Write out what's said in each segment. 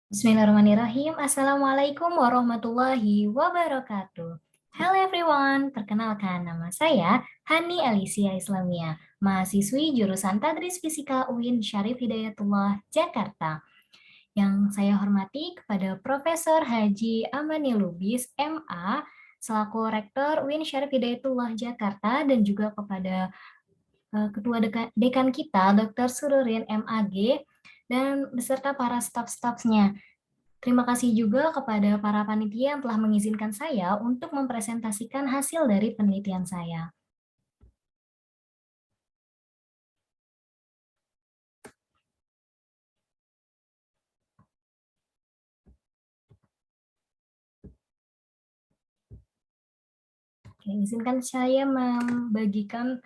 Bismillahirrahmanirrahim. Assalamualaikum warahmatullahi wabarakatuh. Hello everyone, perkenalkan nama saya Hani Alicia Islamia, mahasiswi jurusan Tadris Fisika UIN Syarif Hidayatullah, Jakarta. Yang saya hormati kepada Profesor Haji Amani Lubis, MA, selaku Rektor UIN Syarif Hidayatullah, Jakarta, dan juga kepada Ketua Dekan kita, Dr. Sururin MAG, dan beserta para staf-stafnya. Terima kasih juga kepada para panitia yang telah mengizinkan saya untuk mempresentasikan hasil dari penelitian saya. Oke, izinkan saya membagikan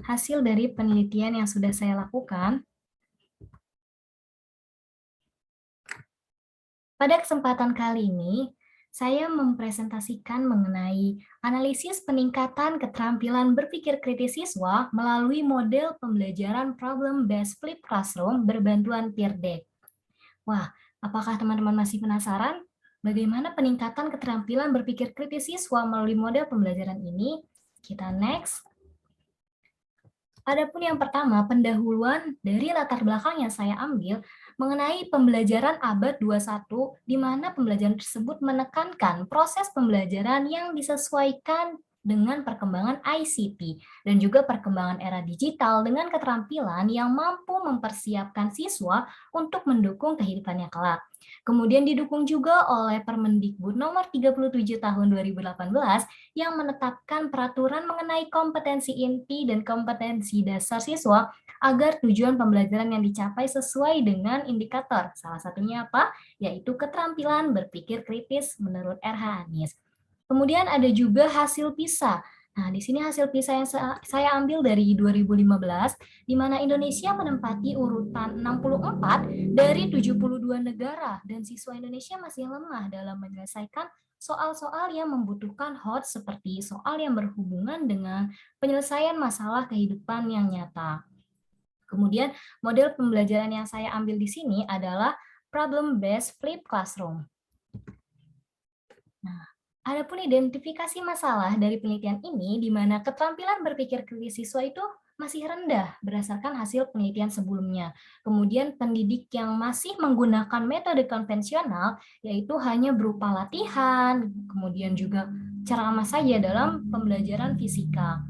hasil dari penelitian yang sudah saya lakukan. Pada kesempatan kali ini, saya mempresentasikan mengenai analisis peningkatan keterampilan berpikir kritis siswa melalui model pembelajaran problem-based flipped classroom berbantuan peer deck. Wah, apakah teman-teman masih penasaran bagaimana peningkatan keterampilan berpikir kritis siswa melalui model pembelajaran ini? Kita next. Adapun yang pertama, pendahuluan dari latar belakang yang saya ambil mengenai pembelajaran abad 21, di mana pembelajaran tersebut menekankan proses pembelajaran yang disesuaikan dengan perkembangan ICT dan juga perkembangan era digital dengan keterampilan yang mampu mempersiapkan siswa untuk mendukung kehidupannya kelak. Kemudian didukung juga oleh Permendikbud nomor 37 tahun 2018 yang menetapkan peraturan mengenai kompetensi inti dan kompetensi dasar siswa agar tujuan pembelajaran yang dicapai sesuai dengan indikator. Salah satunya apa? Yaitu keterampilan berpikir kritis menurut RH Anies. Kemudian ada juga hasil PISA. Nah, di sini hasil PISA yang saya ambil dari 2015, di mana Indonesia menempati urutan 64 dari 72 negara, dan siswa Indonesia masih lemah dalam menyelesaikan soal-soal yang membutuhkan hot seperti soal yang berhubungan dengan penyelesaian masalah kehidupan yang nyata. Kemudian model pembelajaran yang saya ambil di sini adalah problem-based flipped classroom. Nah, adapun identifikasi masalah dari penelitian ini, di mana keterampilan berpikir kritis siswa itu masih rendah berdasarkan hasil penelitian sebelumnya. Kemudian pendidik yang masih menggunakan metode konvensional, yaitu hanya berupa latihan, kemudian juga ceramah saja dalam pembelajaran fisika.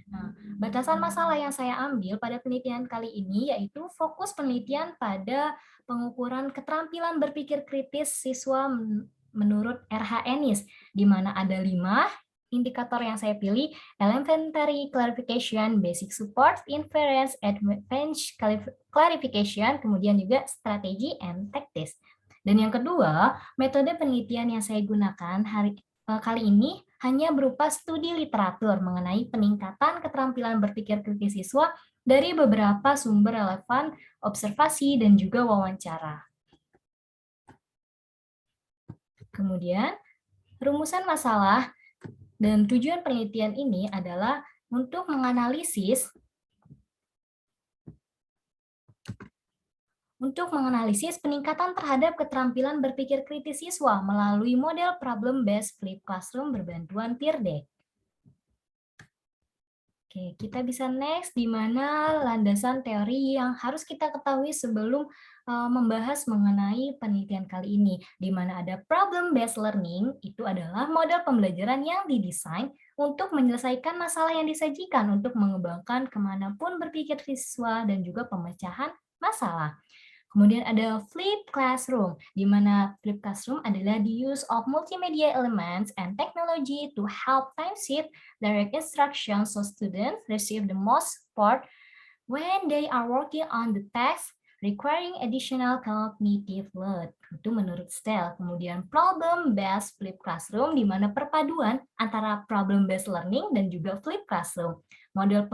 Nah, batasan masalah yang saya ambil pada penelitian kali ini yaitu fokus penelitian pada pengukuran keterampilan berpikir kritis siswa menurut RH Ennis, di mana ada 5 indikator yang saya pilih: elementary clarification, basic support, inference, advanced clarification, kemudian juga strategi and tactics. Dan yang kedua, metode penelitian yang saya gunakan kali ini hanya berupa studi literatur mengenai peningkatan keterampilan berpikir kritis siswa dari beberapa sumber relevan, observasi, dan juga wawancara. Kemudian, rumusan masalah dan tujuan penelitian ini adalah untuk menganalisis peningkatan terhadap keterampilan berpikir kritis siswa melalui model problem-based flipped classroom berbantuan peer deck. Oke, kita bisa next di mana landasan teori yang harus kita ketahui sebelum membahas mengenai penelitian kali ini, di mana ada problem-based learning, itu adalah model pembelajaran yang didesain untuk menyelesaikan masalah yang disajikan untuk mengembangkan kemanapun berpikir siswa dan juga pemecahan masalah. Kemudian ada flipped classroom, di mana flipped classroom adalah the use of multimedia elements and technology to help time shift direct instruction so students receive the most support when they are working on the text requiring additional cognitive load. Itu menurut STEL. Kemudian problem-based flipped classroom, di mana perpaduan antara problem-based learning dan juga flipped classroom. Model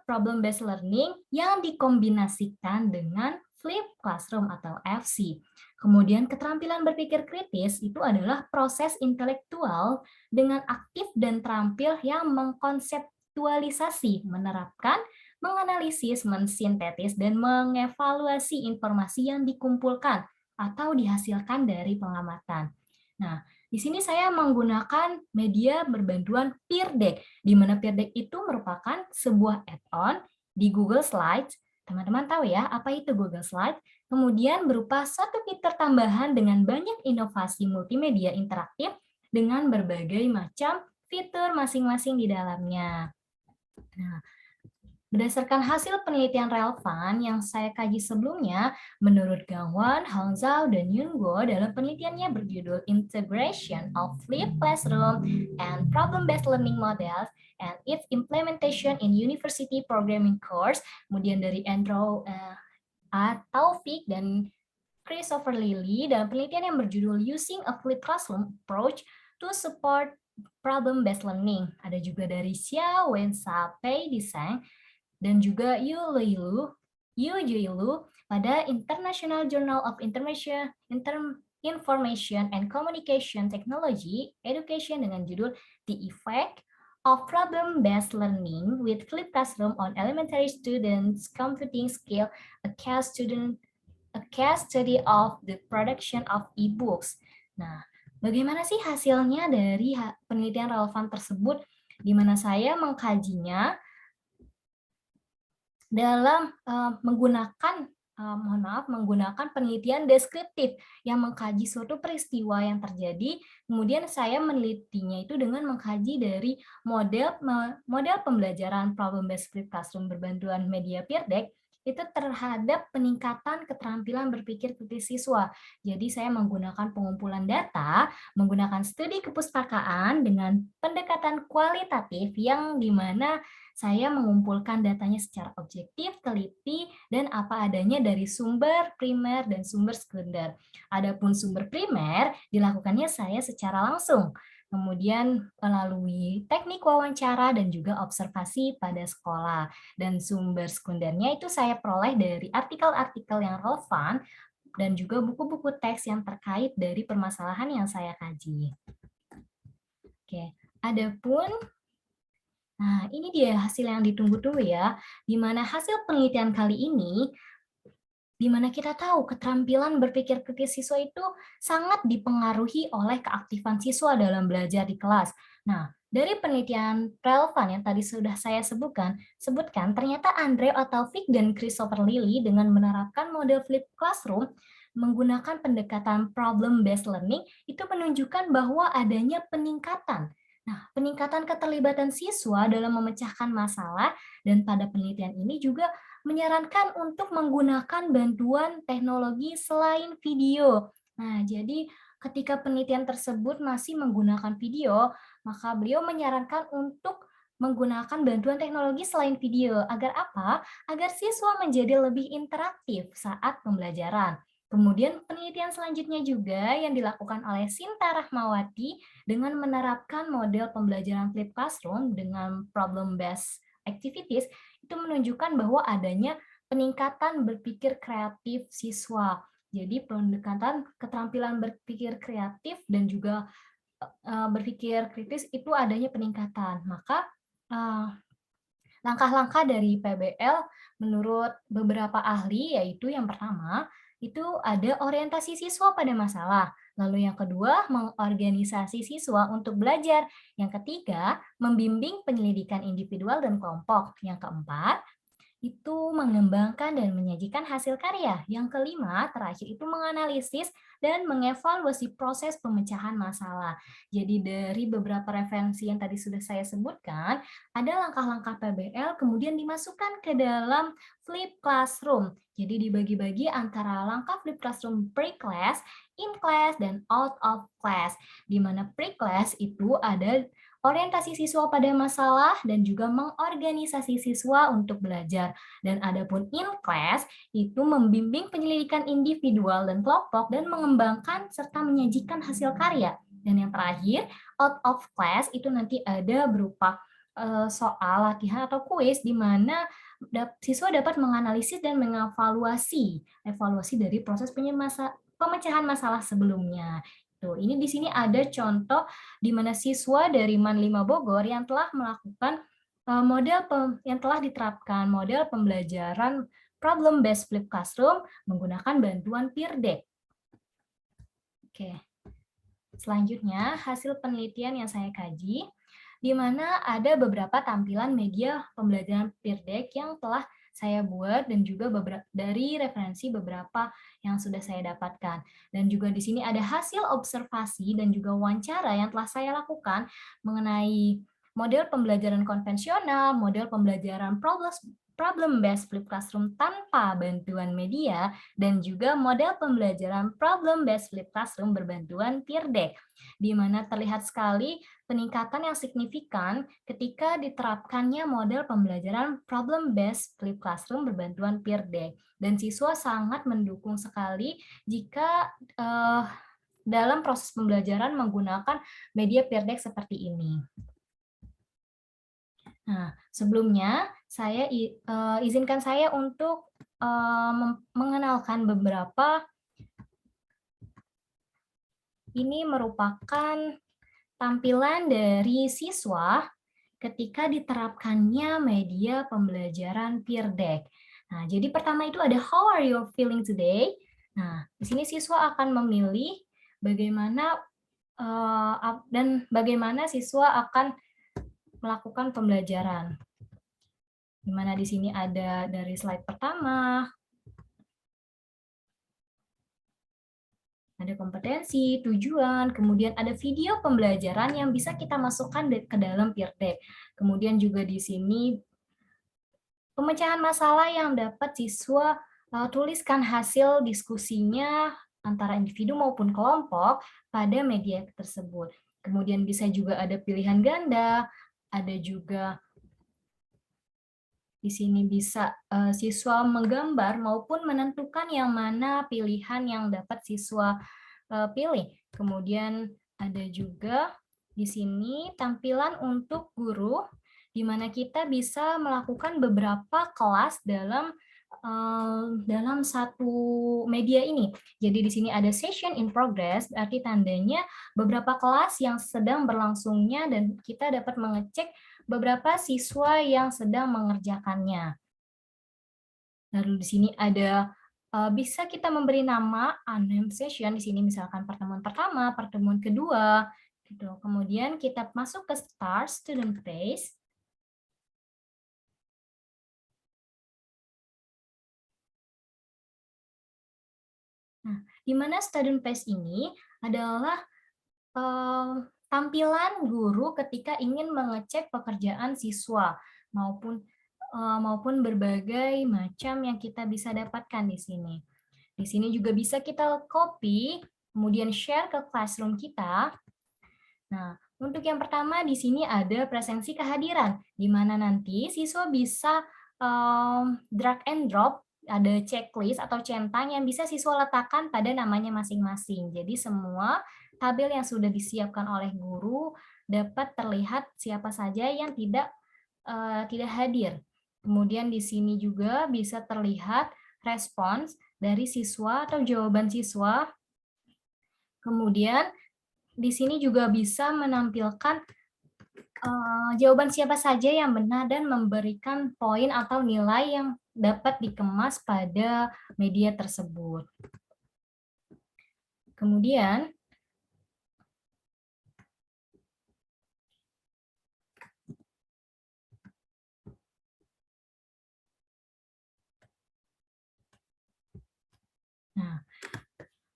problem-based learning yang dikombinasikan dengan flipped classroom atau FC. Kemudian keterampilan berpikir kritis itu adalah proses intelektual dengan aktif dan terampil yang mengkonseptualisasi, menerapkan, menganalisis, mensintetis, dan mengevaluasi informasi yang dikumpulkan atau dihasilkan dari pengamatan. Nah, di sini saya menggunakan media berbantuan Peer Deck, di mana Peer Deck itu merupakan sebuah add-on di Google Slides. Teman-teman tahu ya, apa itu Google Slides? Kemudian berupa satu fitur tambahan dengan banyak inovasi multimedia interaktif dengan berbagai macam fitur masing-masing di dalamnya. Nah, berdasarkan hasil penelitian relevan yang saya kaji sebelumnya, menurut Gangwan, Hang Zhao, dan Yun Guo dalam penelitiannya berjudul Integration of Flipped Classroom and Problem-Based Learning Models and its Implementation in University Programming Course, kemudian dari Andrew Taufik dan Christopher Lilly dalam penelitian yang berjudul Using a Flipped Classroom Approach to Support Problem-Based Learning. Ada juga dari Xia Wensa Pei Diseng dan juga Yu Juilu pada International Journal of Information and Communication Technology Education dengan judul The Effect of Problem-Based Learning with Flipped Classroom on Elementary Students' Computing Skill, a case study of the production of e-books. Nah, bagaimana sih hasilnya dari penelitian relevan tersebut, di mana saya mengkajinya dalam menggunakan penelitian deskriptif yang mengkaji suatu peristiwa yang terjadi, kemudian saya menelitinya itu dengan mengkaji dari model pembelajaran problem-based flipped classroom berbantuan media Peer Deck itu terhadap peningkatan keterampilan berpikir kritis siswa. Jadi saya menggunakan pengumpulan data, menggunakan studi kepustakaan dengan pendekatan kualitatif yang dimana saya mengumpulkan datanya secara objektif, teliti, dan apa adanya dari sumber primer dan sumber sekunder. Adapun sumber primer dilakukannya saya secara langsung, kemudian melalui teknik wawancara dan juga observasi pada sekolah. Dan sumber sekundernya itu saya peroleh dari artikel-artikel yang relevan dan juga buku-buku teks yang terkait dari permasalahan yang saya kaji. Oke, adapun ini dia hasil yang ditunggu-tunggu ya, di mana hasil penelitian kali ini di mana kita tahu keterampilan berpikir kritis siswa itu sangat dipengaruhi oleh keaktifan siswa dalam belajar di kelas. Nah, dari penelitian relevan yang tadi sudah saya sebutkan, ternyata Andre Taufik dan Christopher Lilly dengan menerapkan model flipped classroom menggunakan pendekatan problem-based learning itu menunjukkan bahwa adanya peningkatan. Nah, peningkatan keterlibatan siswa dalam memecahkan masalah dan pada penelitian ini juga menyarankan untuk menggunakan bantuan teknologi selain video. Nah, jadi ketika penelitian tersebut masih menggunakan video, maka beliau menyarankan untuk menggunakan bantuan teknologi selain video. Agar apa? Agar siswa menjadi lebih interaktif saat pembelajaran. Kemudian penelitian selanjutnya juga yang dilakukan oleh Sinta Rahmawati dengan menerapkan model pembelajaran flipped classroom dengan problem-based activities itu menunjukkan bahwa adanya peningkatan berpikir kreatif siswa. Jadi pendekatan keterampilan berpikir kreatif dan juga berpikir kritis itu adanya peningkatan. Maka langkah-langkah dari PBL menurut beberapa ahli yaitu yang pertama itu ada orientasi siswa pada masalah. Lalu yang kedua, mengorganisasi siswa untuk belajar. Yang ketiga, membimbing penyelidikan individual dan kelompok. Yang keempat, itu mengembangkan dan menyajikan hasil karya. Yang kelima, terakhir itu menganalisis dan mengevaluasi proses pemecahan masalah. Jadi dari beberapa referensi yang tadi sudah saya sebutkan, ada langkah-langkah PBL kemudian dimasukkan ke dalam Flip Classroom. Jadi dibagi-bagi antara langkah Flip Classroom pre-class, in-class, dan out of class. Di mana pre-class itu ada orientasi siswa pada masalah dan juga mengorganisasi siswa untuk belajar. Dan adapun in class itu membimbing penyelidikan individual dan kelompok dan mengembangkan serta menyajikan hasil karya. Dan yang terakhir, out of class itu nanti ada berupa soal latihan atau kuis di mana siswa dapat menganalisis dan mengevaluasi dari proses pemecahan masalah sebelumnya. Tuh, ini di sini ada contoh di mana siswa dari MAN 5 Bogor yang telah melakukan yang telah diterapkan model pembelajaran problem based flipped classroom menggunakan bantuan Peer Deck. Oke. Selanjutnya, hasil penelitian yang saya kaji, di mana ada beberapa tampilan media pembelajaran peer deck yang telah saya buat dan juga dari referensi beberapa yang sudah saya dapatkan. Dan juga di sini ada hasil observasi dan juga wawancara yang telah saya lakukan mengenai model pembelajaran konvensional, model pembelajaran problem based flip classroom tanpa bantuan media, dan juga model pembelajaran problem based flip classroom berbantuan peer deck, di mana terlihat sekali peningkatan yang signifikan ketika diterapkannya model pembelajaran problem based flip classroom berbantuan peer deck, dan siswa sangat mendukung sekali jika dalam proses pembelajaran menggunakan media peer deck seperti ini. Nah, sebelumnya saya izinkan saya untuk mengenalkan beberapa. Ini merupakan tampilan dari siswa ketika diterapkannya media pembelajaran peer deck. Nah, jadi pertama itu ada how are you feeling today? Nah, di sini siswa akan memilih bagaimana dan bagaimana siswa akan melakukan pembelajaran. Di mana di sini ada dari slide pertama, ada kompetensi, tujuan, kemudian ada video pembelajaran yang bisa kita masukkan ke dalam peer deck. Kemudian juga di sini pemecahan masalah yang dapat siswa tuliskan hasil diskusinya antara individu maupun kelompok pada media tersebut. Kemudian bisa juga ada pilihan ganda, ada juga di sini bisa siswa menggambar maupun menentukan yang mana pilihan yang dapat siswa pilih. Kemudian ada juga di sini tampilan untuk guru, di mana kita bisa melakukan beberapa kelas dalam satu media ini. Jadi di sini ada session in progress, berarti tandanya beberapa kelas yang sedang berlangsungnya dan kita dapat mengecek beberapa siswa yang sedang mengerjakannya. Lalu di sini ada bisa kita memberi nama unnamed session di sini misalkan pertemuan pertama, pertemuan kedua, gitu. Kemudian kita masuk ke start student phase. Nah, di mana student phase ini adalah tampilan guru ketika ingin mengecek pekerjaan siswa maupun berbagai macam yang kita bisa dapatkan di sini. Di sini juga bisa kita copy, kemudian share ke classroom kita. Nah, untuk yang pertama di sini ada presensi kehadiran, di mana nanti siswa bisa drag and drop, ada checklist atau centang yang bisa siswa letakkan pada namanya masing-masing. Jadi semua tabel yang sudah disiapkan oleh guru dapat terlihat siapa saja yang tidak hadir. Kemudian di sini juga bisa terlihat respons dari siswa atau jawaban siswa. Kemudian di sini juga bisa menampilkan jawaban siapa saja yang benar dan memberikan poin atau nilai yang dapat dikemas pada media tersebut. Kemudian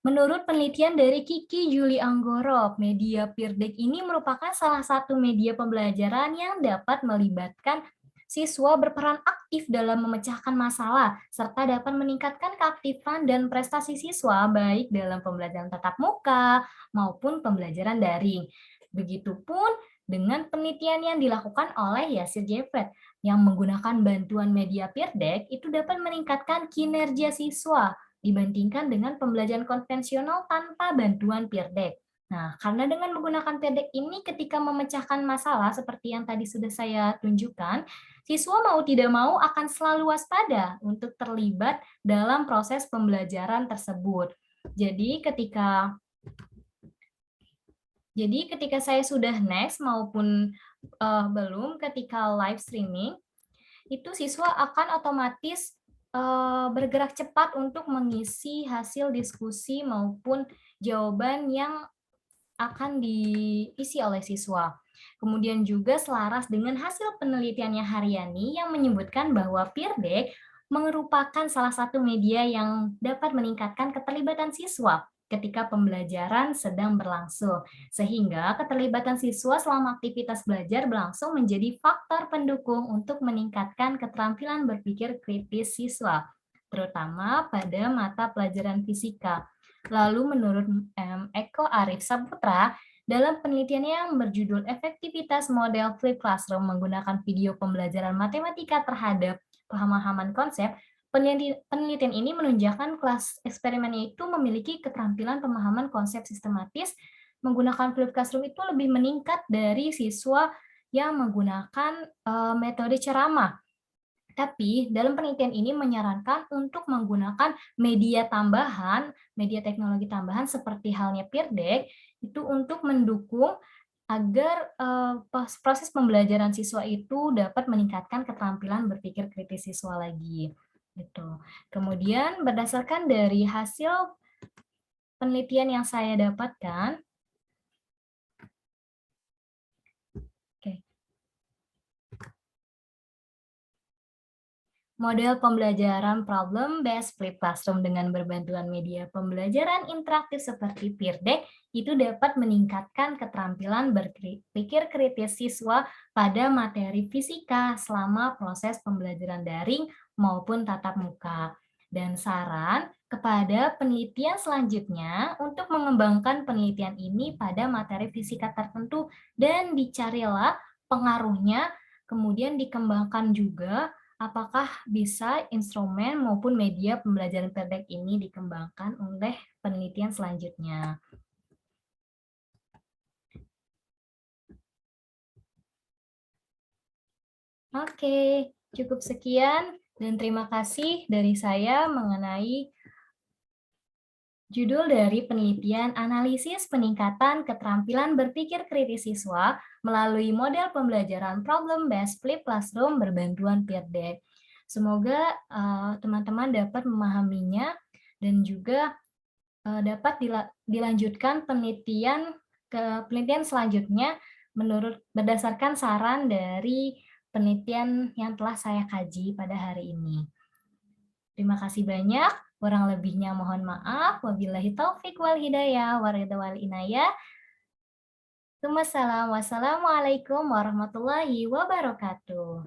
menurut penelitian dari Kiki Juli Anggoro, media peer deck ini merupakan salah satu media pembelajaran yang dapat melibatkan siswa berperan aktif dalam memecahkan masalah, serta dapat meningkatkan keaktifan dan prestasi siswa baik dalam pembelajaran tatap muka maupun pembelajaran daring. Begitupun dengan penelitian yang dilakukan oleh Yasir Jeffret, yang menggunakan bantuan media peer deck itu dapat meningkatkan kinerja siswa dibandingkan dengan pembelajaran konvensional tanpa bantuan peer deck. Nah, karena dengan menggunakan peer deck ini ketika memecahkan masalah seperti yang tadi sudah saya tunjukkan, siswa mau tidak mau akan selalu waspada untuk terlibat dalam proses pembelajaran tersebut. Jadi ketika saya sudah next maupun belum ketika live streaming, itu siswa akan otomatis bergerak cepat untuk mengisi hasil diskusi maupun jawaban yang akan diisi oleh siswa. Kemudian juga selaras dengan hasil penelitiannya Haryani yang menyebutkan bahwa peer deck merupakan salah satu media yang dapat meningkatkan keterlibatan siswa ketika pembelajaran sedang berlangsung, sehingga keterlibatan siswa selama aktivitas belajar berlangsung menjadi faktor pendukung untuk meningkatkan keterampilan berpikir kritis siswa, terutama pada mata pelajaran fisika. Lalu menurut Eko Arif Saputra, dalam penelitiannya yang berjudul Efektivitas Model Flip Classroom menggunakan video pembelajaran matematika terhadap pemahaman konsep, penelitian ini menunjukkan kelas eksperimennya itu memiliki keterampilan pemahaman konsep sistematis menggunakan Flip Classroom itu lebih meningkat dari siswa yang menggunakan metode ceramah. Tapi dalam penelitian ini menyarankan untuk menggunakan media tambahan, media teknologi tambahan seperti halnya peer deck itu untuk mendukung agar proses pembelajaran siswa itu dapat meningkatkan keterampilan berpikir kritis siswa lagi. Gitu. Kemudian berdasarkan dari hasil penelitian yang saya dapatkan, model pembelajaran problem-based flip classroom dengan berbantuan media pembelajaran interaktif seperti peer deck itu dapat meningkatkan keterampilan berpikir kritis siswa pada materi fisika selama proses pembelajaran daring maupun tatap muka. Dan saran kepada penelitian selanjutnya untuk mengembangkan penelitian ini pada materi fisika tertentu dan dicarilah pengaruhnya, kemudian dikembangkan juga apakah bisa instrumen maupun media pembelajaran pendek ini dikembangkan oleh penelitian selanjutnya? Oke, cukup sekian dan terima kasih dari saya mengenai judul dari penelitian analisis peningkatan keterampilan berpikir kritis siswa melalui model pembelajaran problem-based flip classroom berbantuan peer deck. Semoga teman-teman dapat memahaminya dan juga dapat dilanjutkan penelitian selanjutnya menurut berdasarkan saran dari penelitian yang telah saya kaji pada hari ini. Terima kasih banyak. Kurang lebihnya mohon maaf. Wabillahi taufik wal hidayah. Waridha inayah. Wassalamualaikum warahmatullahi wabarakatuh.